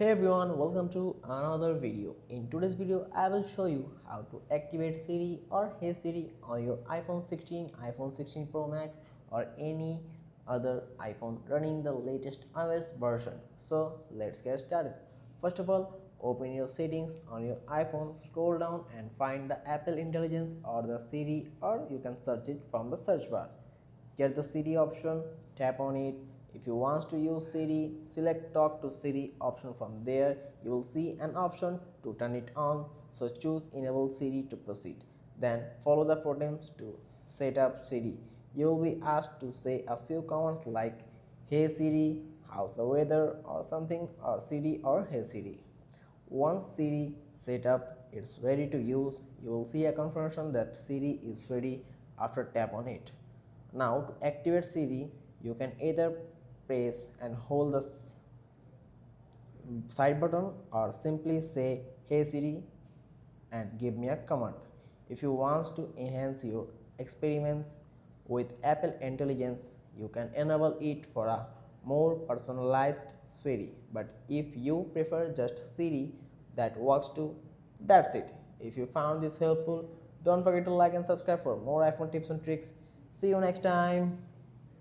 Hey everyone, welcome to another video. In today's video, I will show you how to activate Siri or Hey Siri on your iPhone 16, iPhone 16 Pro Max or any other iPhone running the latest iOS version. So let's get started. First of all, open your settings on your iPhone, scroll down and find the Apple Intelligence or the Siri, or you can search it from the search bar. Get the Siri option, tap on it. If you want to use Siri, select talk to Siri option. From there you will see an option to turn it on, so choose enable Siri to proceed. Then follow the prompts to set up Siri. You will be asked to say a few commands like hey Siri, how's the weather, or something, or Siri or hey Siri. Once Siri set up, it's ready to use. You will see a confirmation that Siri is ready after tap on it. Now to activate Siri, you can either press and hold the side button or simply say hey Siri and give me a command. If you want to enhance your experiments with Apple Intelligence, you can enable it for a more personalized Siri. But if you prefer just Siri, that works too. That's it. If you found this helpful, don't forget to like and subscribe for more iPhone tips and tricks. See you next time.